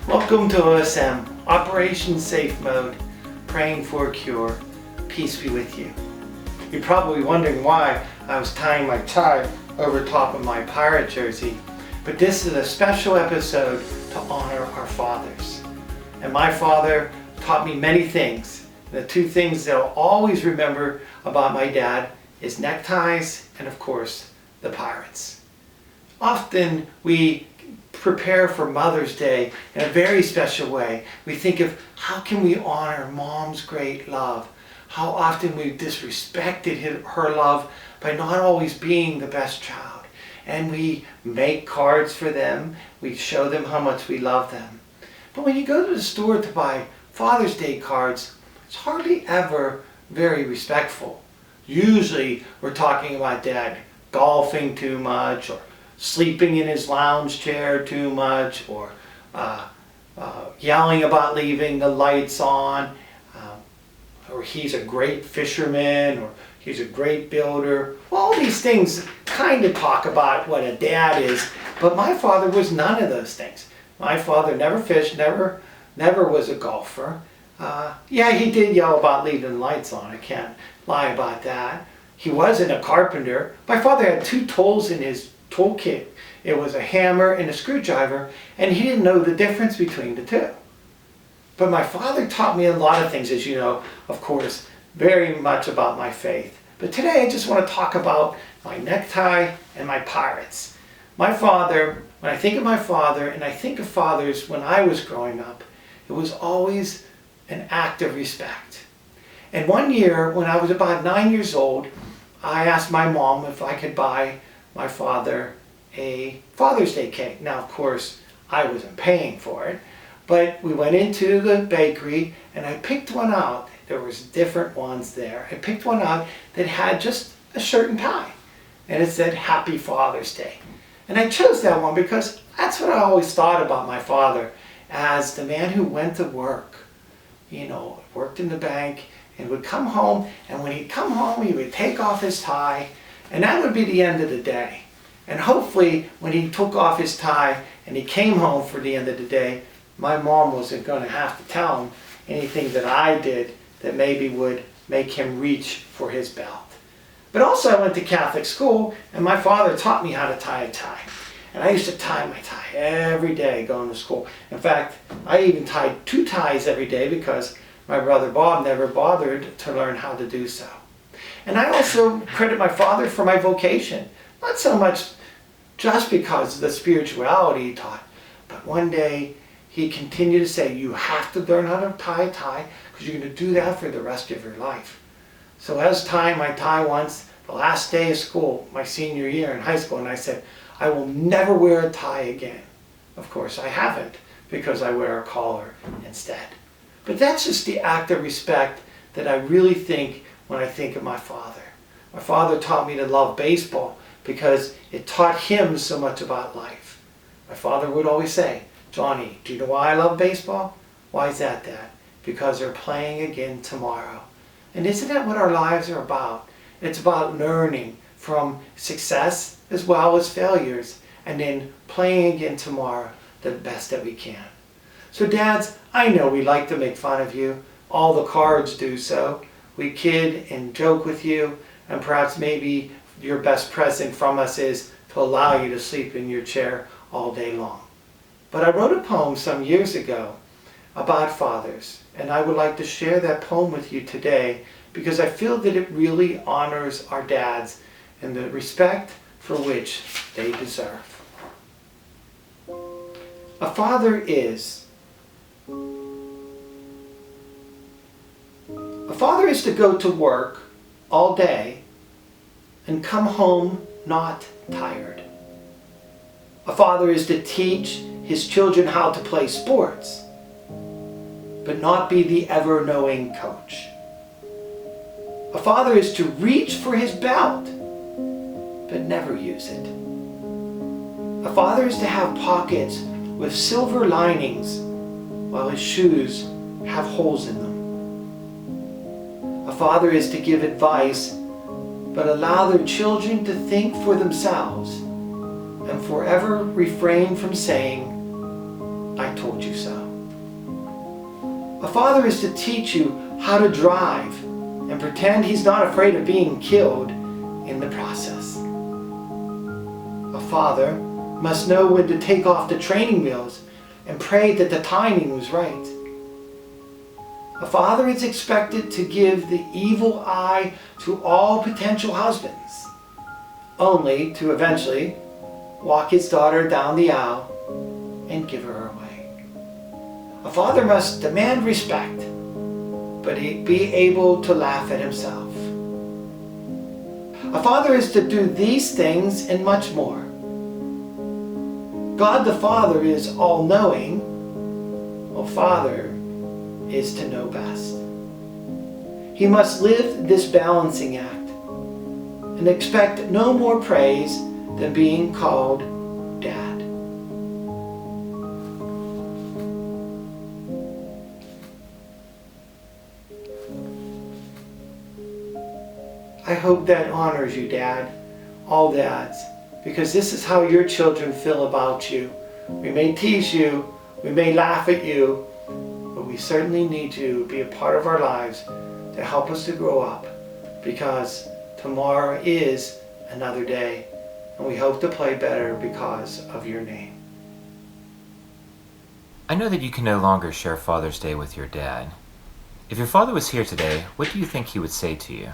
Welcome to OSM, Operation Safe Mode, praying for a cure. Peace be with you. You're probably wondering why I was tying my tie over top of my pirate jersey, but this is a special episode to honor our fathers. And my father taught me many things. The two things that I'll always remember about my dad is neckties and, of course, the pirates. Often we prepare for Mother's Day in a very special way. We think of how can we honor Mom's great love, how often we've disrespected her love by not always being the best child. And we make cards for them, we show them how much we love them. But when you go to the store to buy Father's Day cards, it's hardly ever very respectful. Usually we're talking about Dad golfing too much, or sleeping in his lounge chair too much, or yelling about leaving the lights on, or he's a great fisherman, or he's a great builder. All these things kind of talk about what a dad is, but my father was none of those things. My father never fished, never was a golfer. Yeah, he did yell about leaving the lights on, I can't lie about that. He wasn't a carpenter. My father had two tools in his toolkit. It was a hammer and a screwdriver, and he didn't know the difference between the two. But my father taught me a lot of things, as you know, of course, very much about my faith. But today I just want to talk about my necktie and my pirates. My father, when I think of my father, and I think of fathers when I was growing up, it was always an act of respect. And one year, when I was about 9 years old, I asked my mom if I could buy my father a Father's Day cake. Now, of course, I wasn't paying for it, but we went into the bakery and I picked one out. There was different ones there. I picked one out that had just a shirt and tie, and it said Happy Father's Day. And I chose that one because that's what I always thought about my father, as the man who went to work, worked in the bank, and would come home, and when he'd come home, he would take off his tie, and that would be the end of the day. And hopefully, when he took off his tie and he came home for the end of the day, my mom wasn't going to have to tell him anything that I did that maybe would make him reach for his belt. But also, I went to Catholic school, and my father taught me how to tie a tie. And I used to tie my tie every day going to school. In fact, I even tied 2 ties every day because my brother Bob never bothered to learn how to do so. And I also credit my father for my vocation. Not so much just because of the spirituality he taught, but one day he continued to say, you have to learn how to tie a tie because you're going to do that for the rest of your life. So I was tying my tie once, the last day of school, my senior year in high school, and I said, I will never wear a tie again. Of course I haven't, because I wear a collar instead. But that's just the act of respect that I really think when I think of my father. My father taught me to love baseball because it taught him so much about life. My father would always say, Johnny, do you know why I love baseball? Why is that, Dad? Because they're playing again tomorrow. And isn't that what our lives are about? It's about learning from success as well as failures, and then playing again tomorrow the best that we can. So dads, I know we like to make fun of you. All the cards do so. We kid and joke with you, and perhaps maybe your best present from us is to allow you to sleep in your chair all day long. But I wrote a poem some years ago about fathers, and I would like to share that poem with you today because I feel that it really honors our dads and the respect for which they deserve. A father is to go to work all day and come home not tired. A father is to teach his children how to play sports, but not be the ever-knowing coach. A father is to reach for his belt, but never use it. A father is to have pockets with silver linings while his shoes have holes in them. A father is to give advice, but allow their children to think for themselves and forever refrain from saying, I told you so. A father is to teach you how to drive and pretend he's not afraid of being killed in the process. A father must know when to take off the training wheels and pray that the timing was right. A father is expected to give the evil eye to all potential husbands, only to eventually walk his daughter down the aisle and give her away. A father must demand respect, but be able to laugh at himself. A father is to do these things and much more. God the Father is all-knowing. A father is to know best. He must live this balancing act and expect no more praise than being called Dad. I hope that honors you, Dad, all dads, because this is how your children feel about you. We may tease you, we may laugh at you, but we certainly need you to be a part of our lives to help us to grow up, because tomorrow is another day, and we hope to play better because of your name. I know that you can no longer share Father's Day with your dad. If your father was here today, what do you think he would say to you?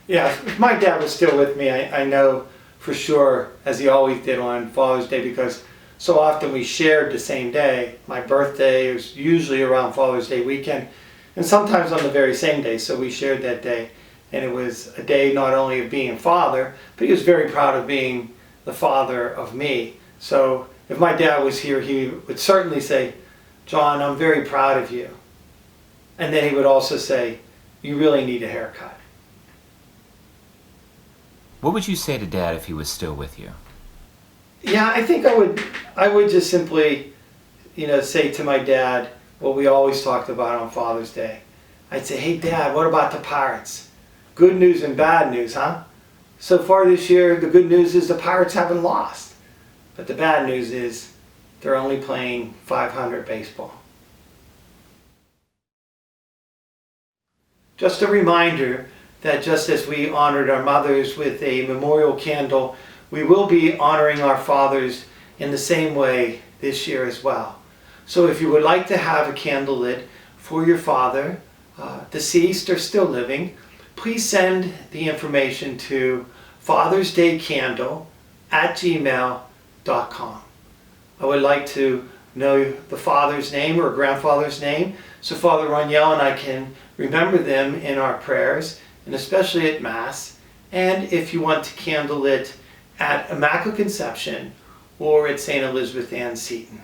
Yeah, if my dad was still with me, I know for sure, as he always did on Father's Day, because so often we shared the same day. My birthday was usually around Father's Day weekend, and sometimes on the very same day, so we shared that day. And it was a day not only of being a father, but he was very proud of being the father of me. So if my dad was here, he would certainly say, "John, I'm very proud of you." And then he would also say, "You really need a haircut." What would you say to Dad if he was still with you? Yeah, I think I would just simply, say to my dad what we always talked about on Father's Day. I'd say, "Hey Dad, what about the Pirates? Good news and bad news, huh? So far this year, the good news is the Pirates haven't lost. But the bad news is they're only playing .500 baseball." Just a reminder that just as we honored our mothers with a memorial candle, we will be honoring our fathers in the same way this year as well. So if you would like to have a candle lit for your father, deceased or still living, please send the information to fathersdaycandle@gmail.com. I would like to know the father's name or grandfather's name, so Father Roniel and I can remember them in our prayers, and especially at Mass. And if you want to candle it at Immaculate Conception or at St. Elizabeth Ann Seton.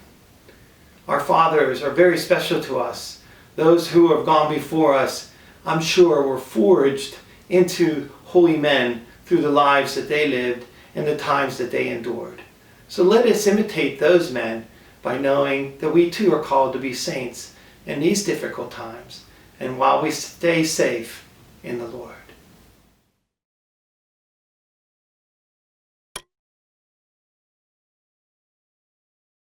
Our fathers are very special to us. Those who have gone before us, I'm sure, were forged into holy men through the lives that they lived and the times that they endured. So let us imitate those men by knowing that we too are called to be saints in these difficult times, and while we stay safe in the Lord.